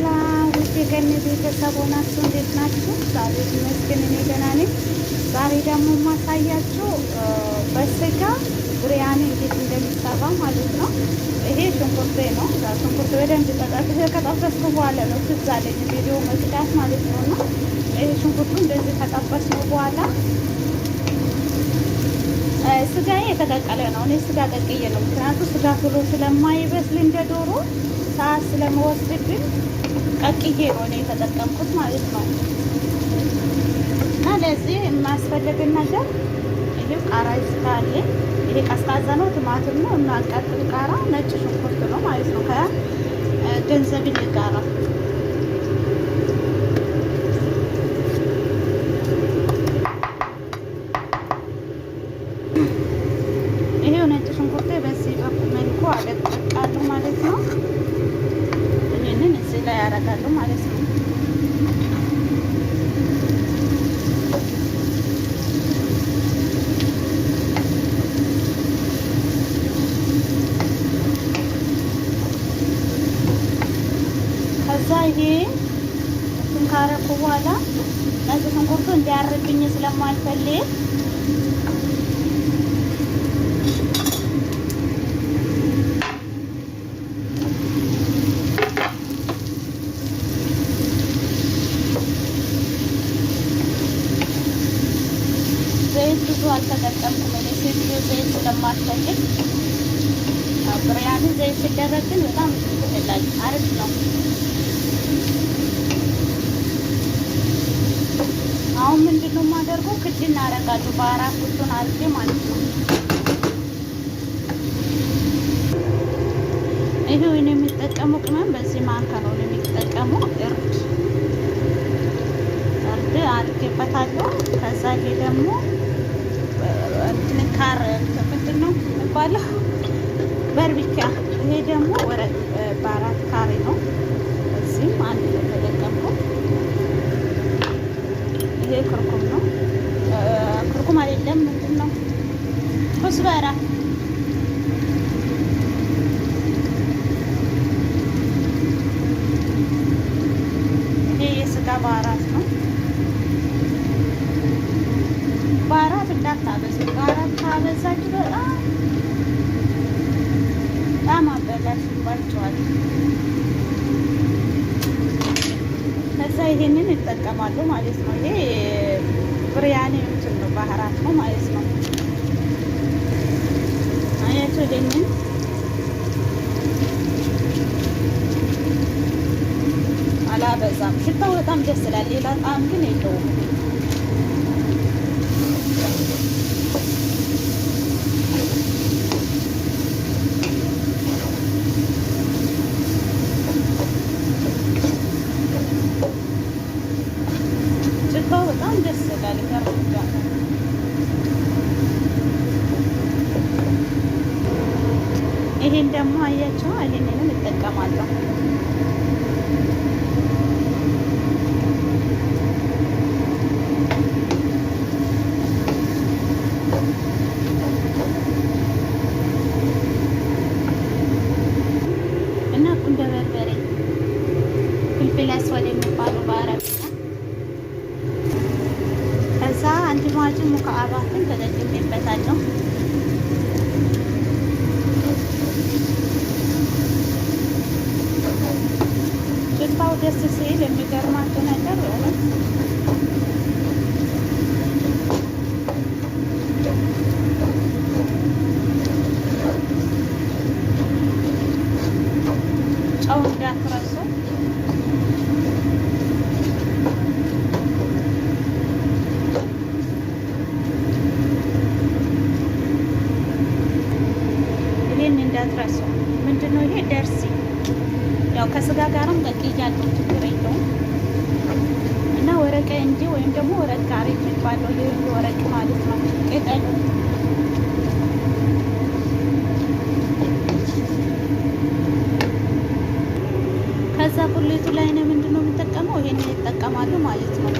ሰላም ውድ የገኒ ቤተሰብ ሆናችሁ እንዴት ናችሁ? ዛሬ ይመስገን እኔ ደህና ነኝ። ዛሬ ደግሞ የማሳያችሁ በስጋ ብሪያኒ እንዴት እንደሚሰራ ማለት ነው። ይሄ ሽንኩርቴ ነው። ሽንኩርት በደንብ ከጠበስኩ በኋላ ነው ትዝ አለኝ ቪዲዮ መስራት ማለት ነው። እና ይሄ ሽንኩርቱ እንደዚህ ከጠበስነው በኋላ ስጋዬ የተቀቀለ ነው። እኔ ስጋ ቀቅዬ ነው፣ ምክንያቱም ስጋ ቶሎ ስለማይበስል እንደ ዶሮ ሰዓት ስለመወስድብኝ ቀቅዬ ነው እኔ የተጠቀምኩት ማለት ነው። እና ለዚህ የማያስፈልግን ነገር ይሄ ቃራ ይስካል። ይሄ ቀዝቃዛ ነው፣ ቲማቲም ነው እና ቀጥል ቃራ፣ ነጭ ሽንኩርት ነው ማለት ነው ከገንዘቢል ጋራ ይሄው ነጭ ሽንኩርቴ በዚህ መልኩ አደቅቃለሁ ማለት ነው። ይሄንን እዚህ ላይ ያደርጋለሁ ማለት ነው። ከዛ ይሄ ካረኩ በኋላ ነጭ ሽንኩርቱ እንዲያርብኝ ስለማልፈልግ ዘይት ብዙ አልተጠቀምኩም። እኔ ሴትዮ ዘይት ስለማትፈልግ ብሪያኒ ዘይት ሲደረግ ግን በጣም ይላል አሪፍ ነው። አሁን ምንድነው የማደርገው? ክድና አደርጋለሁ በአራት ቁጥሩን አድርጌ ማለት ነው። ይሄው እኔ የሚጠቀመው ቅመም በዚህ ማንካ ነው የሚጠቀመው። እርድ አድርጌበታለሁ። ከዛ ይሄ ደግሞ ካር ምንድን ነው የሚባለው? በርቢካ። ይሄ ደግሞ ወረቅ በአራት ካሬ ነው። እዚህም አንድ ነው ተጠቀምኩት። ይሄ ክርኩም ነው። ክርኩም አይደለም፣ ምንድን ነው? ኩዝበራ። ይሄ የስጋ በአራት ነው። በአራት እንዳታበዙ። በአራት ካበዛችሁ በጣም አበላሽባችኋል። ከዛ ይሄንን ይጠቀማሉ ማለት ነው። ይሄ ብሪያኒ እንትን ነው፣ ባህራት ነው ማለት ነው። አያችሁ፣ ይሄንን አላበዛም። ሽታው በጣም ደስ ይላል። ሌላ ጣዕም ግን የለውም። ሽታው በጣም ደስ ይላል። ይሄን ደግሞ አያችሁ፣ ይሄንንም እጠቀማለሁ። እና ቁንደ በርበሬ ፍልፍል አስዋድ የሚባለው በአረብኛ። ከዛ አንድ ማጅን ሙከአባትን ተጠቅሜበታለሁ። ሽታው ደስ ሲል የሚገርማቸው ነገር ጨው እንዳትረሱ። ይሄን እንዳትረሱ። ምንድነው ይሄ? ደርሲ። ያው ከስጋ ጋርም ቀቅያለሁ፣ ችግር የለውም። እና ወረቀ እንጂ ወይም ደግሞ ወረቅ ጋር የሚባለው ይሄ ወረቅ ማለት ነው፣ ቅጠሉ። ከዛ ቁሌቱ ላይ ነው ምንድነው የምጠቀመው? ይሄንን ይጠቀማሉ ማለት ነው።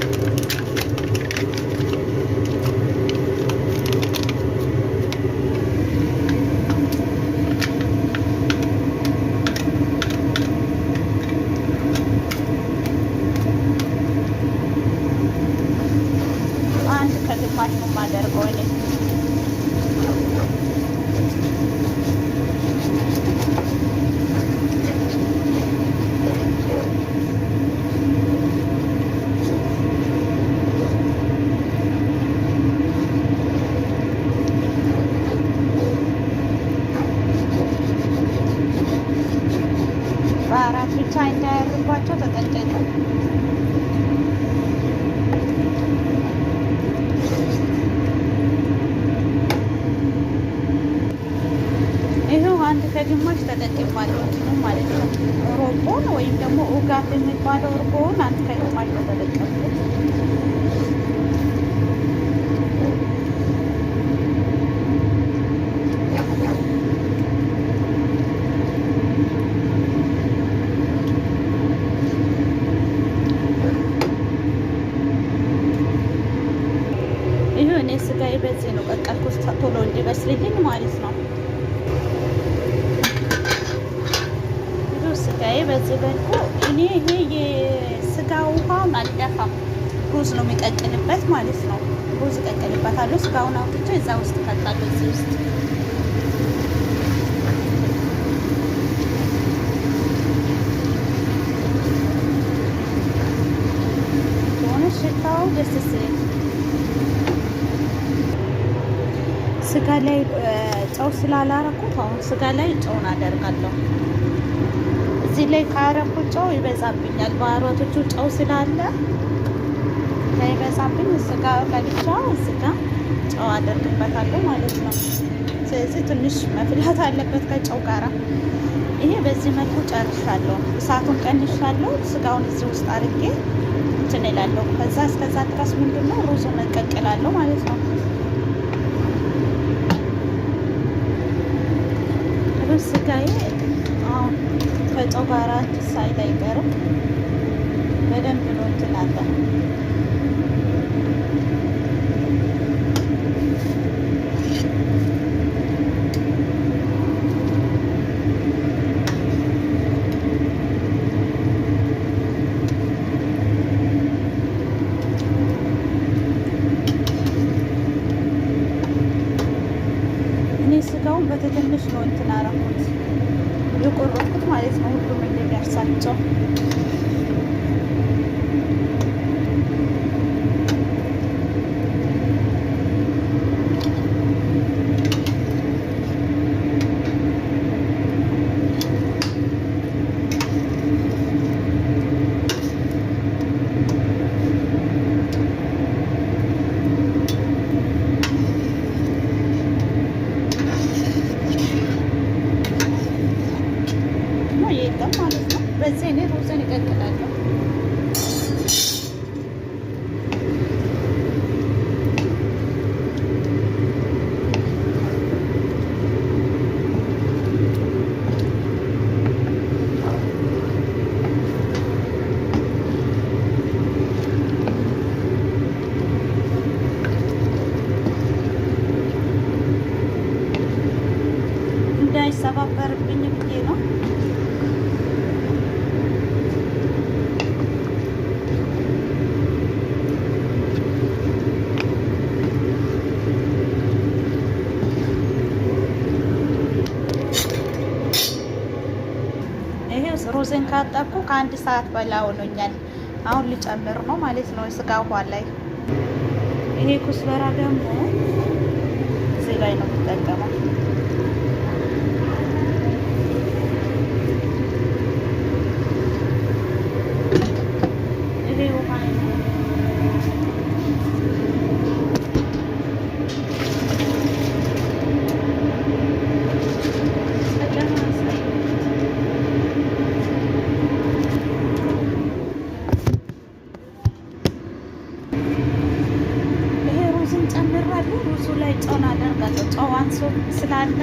ባህራት ብቻ እንዳያርባቸው ተጠንቀቁ። ይኸው አንድ ከግማሽ ተጠቅማለሁ ማለት ነው። ሮቦን ወይም ደግሞ ኡጋት የሚባለው እርጎውን አንድ ከግማሽ ተጠቀምኩት። ይሄው እኔ ስጋዬ በዚህ ነው ቀቀልኩት ቶሎ እንዲበስልልኝ ማለት ነው። ስጋዬ በዚህ በልኩ እኔ ይሄ የስጋ ውሃውን አልደፋም። ሩዝ ነው የሚቀቅልበት ማለት ነው። ሩዝ እቀቅልበታለሁ። ስጋውን አውጥቼ እዛ ውስጥ እከታለሁ። እዚህ ውስጥ ሆነ ሽታው ደስ ሲል ስጋ ላይ ጨው ስላላረኩት አሁን ስጋ ላይ ጨውን አደርጋለሁ። እዚህ ላይ ካረኩት ጨው ይበዛብኛል። ባህራቶቹ ጨው ስላለ እንዳይበዛብኝ ስጋ ከብቻ ስጋ ጨው አደርግበታለሁ ማለት ነው። ስለዚህ ትንሽ መፍላት አለበት ከጨው ጋራ። ይሄ በዚህ መልኩ ጨርሻለሁ። እሳቱን ቀንሻለሁ። ስጋውን እዚህ ውስጥ አድርጌ እንትን እላለሁ። ከዛ እስከዛ ድረስ ምንድነው ሩዙን እቀቅላለሁ ማለት ነው። ሩዝ ስጋዬ አሁን ከጨው ጋር ሳይል አይቀርም። በደንብ ነው እንትን አለ። እኔ ስጋውን በትንሽ ነው እንትን አደረኩት የቆረጥኩት ማለት ነው። ሁሉም እንደሚያርሳቸው በዚህ እኔ ሩዝን እቀቅላለሁ። እንዳይሰባበርብኝ ብዬ ነው። ሩዝን ካጠብኩ ከአንድ ሰዓት በላይ ሆኖኛል። አሁን ልጨምር ነው ማለት ነው ስጋ ውሃ ላይ። ይሄ ኩስበራ ደግሞ እዚህ ላይ ነው የምጠቀመው። ይሄ ውሃ ጨምራለሁ። ሩዙ ላይ ጨው አደርጋለሁ። ጨው አንሶ ስላለ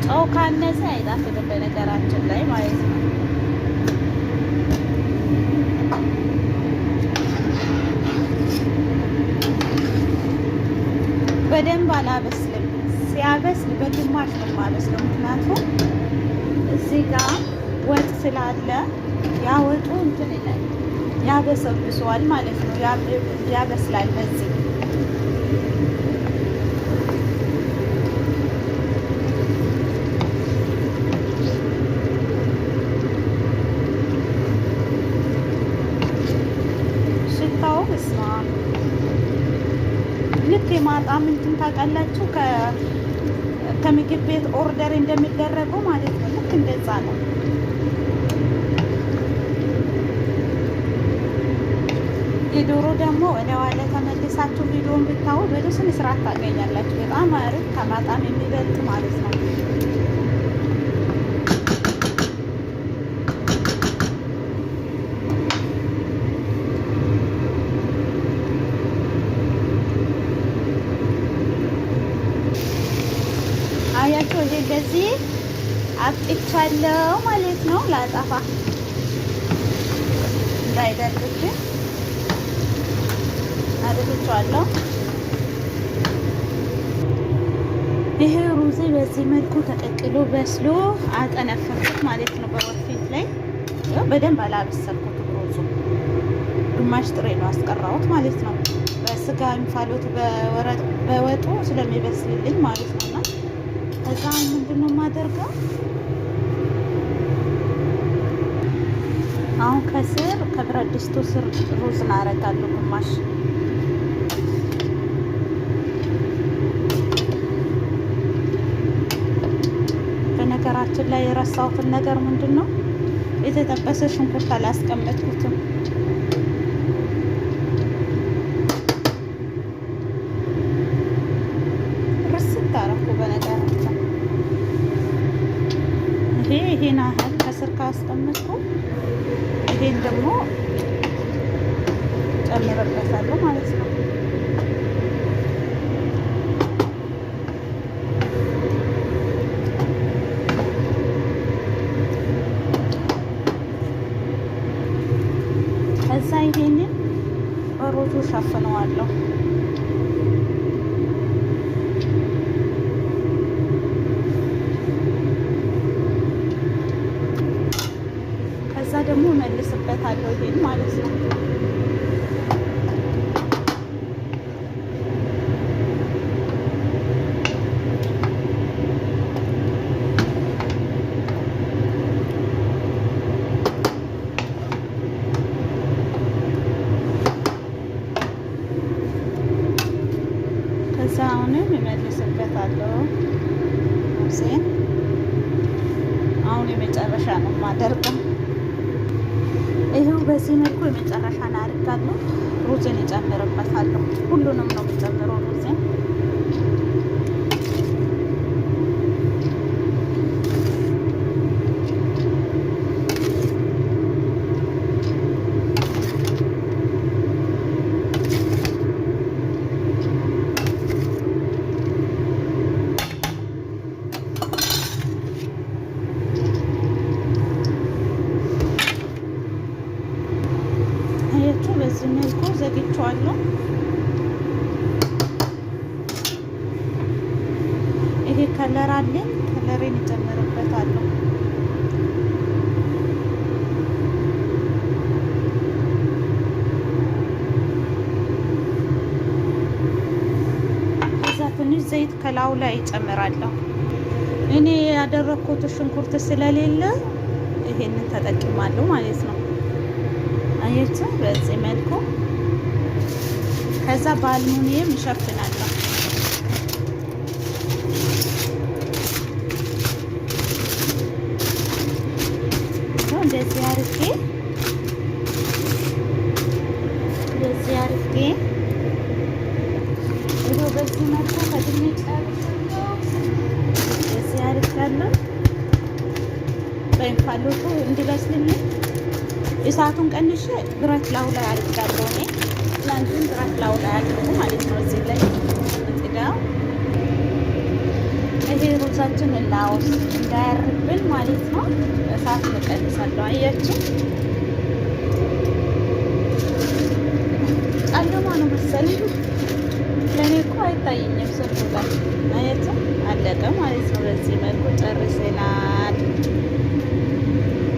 ጨው ካነሰ አይጣፍጥም በነገራችን ላይ ማለት ነው። በደንብ አላበስልም። ሲያበስል በግማሽ ነው የማበስለው። ምክንያቱም እዚህ ጋር ወጥ ስላለ ያ ወጡ እንትን ይላል ያበሰብሰዋል ማለት ነው። ያበስላል በዚህ ሽታው በስማ ልክ የማጣም እንትን ታውቃላችሁ። ከምግብ ቤት ኦርደር እንደሚደረገው ማለት ነው። ልክ እንደዛ ነው። የዶሮ ደግሞ እላዋ ላይ ተመልሳችሁ ቪዲዮን ብታዩ በስነ ስርዓት ታገኛላችሁ። በጣም አሪፍ ከማጣም የሚበልጥ ማለት ነው። አያችሁ ይሄ እንደዚህ አጥቻለሁ ማለት ነው። ላጣፋ እንዳይደርብኝ አድርጌዋለሁ። ይሄ ሩዝ በዚህ መልኩ ተቀቅሎ በስሎ አጠነፈርኩት ማለት ነው። በወፊት ላይ ያው በደንብ አላበሰልኩት። ሩዙ ግማሽ ጥሬ ነው አስቀራሁት ማለት ነው። በስጋ እንፋሎት በወጡ ስለሚበስልልኝ ማለት ነውና ከዛ ምንድነው የማደርገው አሁን ከስር ከብረት ድስቱ ስር ሩዝ እናደርጋለሁ ግማሽ። በነገራችን ላይ የረሳሁትን ነገር ምንድን ነው የተጠበሰ ሽንኩርት አላስቀመጥኩትም። ርስት አደረኩ በነገራችን ይሄን ያህል ከስር ካስቀመጥኩ ይሄን ደግሞ ጨምርበታለሁ ማለት ነው። ከዛ ይሄንን በሩዙ ሸፍነዋለሁ። ከዛ ደግሞ መልስበታለሁ ይሄን ማለት ነው። ከዛ አሁንም እመልስበታለሁ። አሁን የመጨረሻ ነው የማደርገው። ይሄው በዚህ መልኩ የመጨረሻ ላይ አድርጋለሁ። ሩዝን እጨምርበታለሁ። ሁሉንም ነው የምጨምረው ሩዝን። በዚህ መልኩ ዘግቼዋለሁ። ይሄ ከለር አለኝ። ከለሬን እጨምርበታለሁ። ከዛ ትንሽ ዘይት ከላዩ ላይ እጨምራለሁ። እኔ ያደረኩት ሽንኩርት ስለሌለ ይሄንን ተጠቅማለሁ ማለት ነው። አያችሁ በዚህ መልኩ። ከዛ በአልሙኒየም እሸፍናለሁ። እንደዚህ አድርጌ ይኸው በዚህ መልኩ ከድሜ ጨርሻለሁ። እንደዚህ አድርጋለሁ በእንፋሎቱ እንዲበስልልኝ እሳቱን ቀንሼ ብረት ላዩ ላይ አድርጋለሁ። እኔ ትናንትን ብረት ላዩ ላይ አድርጉ ማለት ነው። እዚህ ላይ እንግዳው ይሄ ሩዛችን ላውስ እንዳያርብን ማለት ነው። እሳቱን እቀንሳለሁ። አያችሁ ጨለማ ነው መሰለኝ። ለእኔ እኮ አይታየኝም ስልኩ ላይ። አያችሁ አለቀ ማለት ነው። በዚህ መልኩ ጨርሰናል።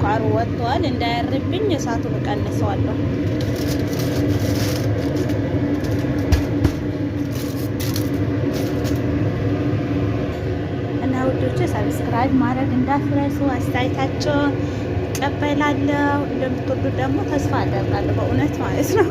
ቃሩ ወጥቷል። እንዳያርብኝ እሳቱን እቀንሰዋለሁ። እና ውዶቼ ሰብስክራይብ ማድረግ እንዳትረሱ። አስተያየታችሁን እቀበላለሁ። እንደምትወዱ ደግሞ ተስፋ አደርጋለሁ በእውነት ማለት ነው።